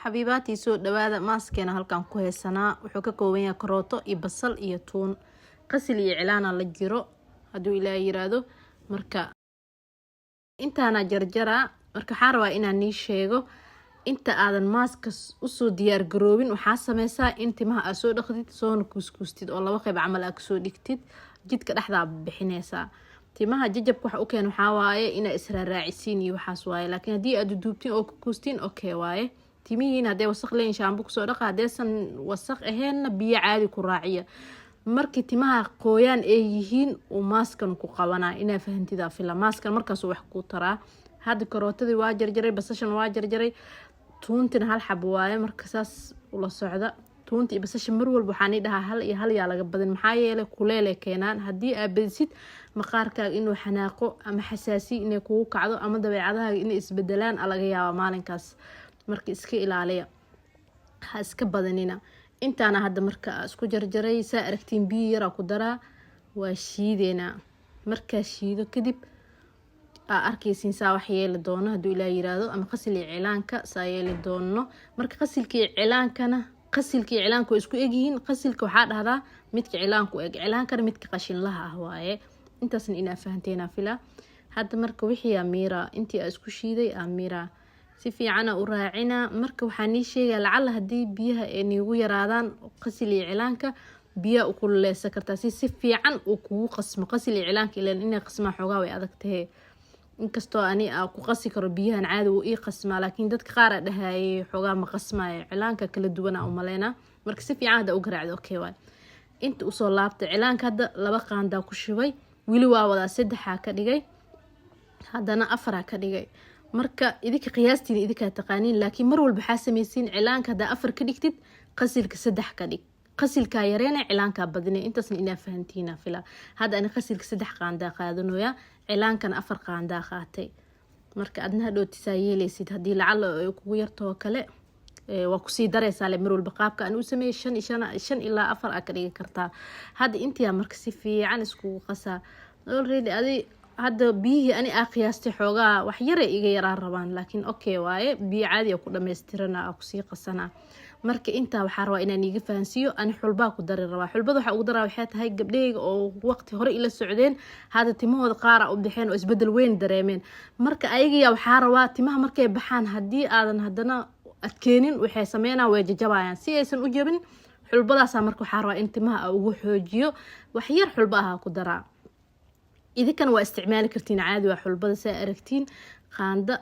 حبيباتي سو دواada maaskeena halkan ku heesanaa wuxuu ka kooban yahay karooto iyo basal iyo tuun qasil iyo cilaana la jiro haduu ilaahay yiraahdo marka intaana jarjara marka waxaan rabaa inaan nii sheego inta aadan maaska u soo diyaar garoobin waxa sameysaa in timaha aad soo dhaqdid soo kuskustid oo laba qayb camal aad soo dhigtid jidka dhaxda bixinaysa timaha jajabka waxa u keen waxa waaye ina israaciisiin iyo waxaas waaye laakiin hadii aad duubtin oo kustin okay waaye timihiin hadee wasakh leen shaambo ku soo dhaqa hadeesan wasakh ahayn biyo caadi ku raaciya markii timaha qoyaan ay yihiin oo maaskan ku qabanaa ina fahantida fila maaskan markaas wax ku taraa hada karootadii waa jarjaray basashan waa jarjaray tuuntina hal xabo waaye markaas ula socda tuunti iyo basashan mar walba waxaan idhaha hal iyo hal yaa laga badan maxaa yeelay kuleele keenaan hadii aad badisid maqaarkaaga inuu xanaaqo ama xasaasi inay kugu kacdo ama dabeecadaha inay isbedelaan laga yaabo maalinkaas marka iska ilaaliya ha iska badanina intaana hadda marka isku jarjaray saa aragtiin biyo yar ku daraa waa shiideena marka shiido kadib arkaysiin saa wax yeeli doono haduu ilaahay yiraahdo ama qasil iyo cilaanka saa yeeli doono marka qasilkii cilaanku isku egyihiin qasilka waxa dhahdaa midka cilaanku eg cilaankana midka qashin laha waaye intaasna ina fahanteena fila hadda marka wixii amira intii isku shiiday amira si fiican u raacina marka waxaan ii sheegay lacala hadii biyaha ay nigu yaraadaan qasil iyo cilaanka biyo u kuleysa kartaa si fiican uu kugu qasmo qasil iyo cilaanka ilaa inay qasma xogaa way adag tahay inkastoo ani ku qasi karo biyahan caadi uu ii qasma laakiin dadka qaar dhahay xogaa ma qasmaayo cilaanka kala duwan u maleena marka si fiican hada u garaacdo okay waay inta u soo laabtay cilaanka hada laba qaanda ku shubay wili waa wada 3 ka dhigay hadana 4 ka dhigay marka idinka qiyaastiin idinka taqaaniin laakiin mar walba waxa sameeysiin cilaanka hada 4 ka dhigtid qasilka 3 ka dhig qasilka yareena cilaanka badinay intaasna ina fahantiina fila hada ana qasilka 3 qaanda qaadanoya cilaankan 4 qaanda qaatay marka adna hadhootisaa yeelaysid hadii lacal ay kugu yarto kale waa ku sii dareysaa mar walba qaabka aan u sameeyay 5 ilaa 4 ka dhigi kartaa hada intii marka si fiican isku qasa already adi hada biyi ani qiyaastay xogaa wax yar iga yaraa rabaan laakiin okay waaye biyo caadi ku dhameystirana ku sii qasana marka inta waxa rabaa inaan iga fahansiyo aan xulba ku dari rabaa xulbada waxa ugu daraa waxay tahay gabdhayga oo waqti hore ila socdeen hada timahooda qaar u bixeen oo isbedel weyn dareemeen marka ayaga waxa rabaa timaha markay baxaan hadii aadan hadana adkeenin waxay sameeyaan way jajabayaan si aysan u jabin xulbadaas marka waxa rabaa in timaha ugu xoojiyo wax yar xulba ku daraa idinkan waa isticmaali kartiin caadi waa xulbada saa aragtiin qaanda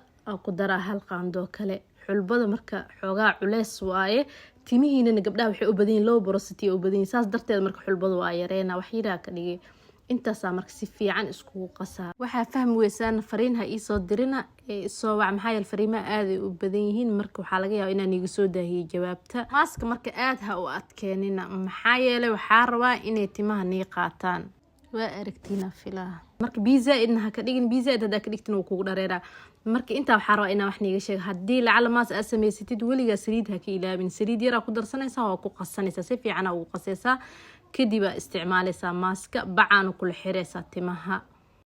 ku daraa hal qaando kale xulbada marka xogaa culeys waaye timihiina gabdhaha waxay u badin low porosity u badin saas darteed marka xulbada waa yareena wax yara ka dhigay intaas marka si fiican isku qasaa waxa fahmi weysaan fariinha ii soo dirina soo wac maxay fariima aad u badan yihiin marka waxa laga yaabaa inaan iga soo daahiyo jawaabta maaska marka aad ha u adkeenina maxaa yeelay waxa rabaa inay timaha nii qaataan waa aragtina filaa marka biza idna ka dhigin biza hada ka dhigtin uu kugu dhareera marka inta waxa rabaa inaan wax niiga sheego hadii lacal maas aad sameysatid waliga saliid ha ka ilaabin saliid yar ku darsanaysa oo ku qasanaysa si fiican ugu qasaysa kadib isticmaalaysa maaska bacaan ku xireysa timaha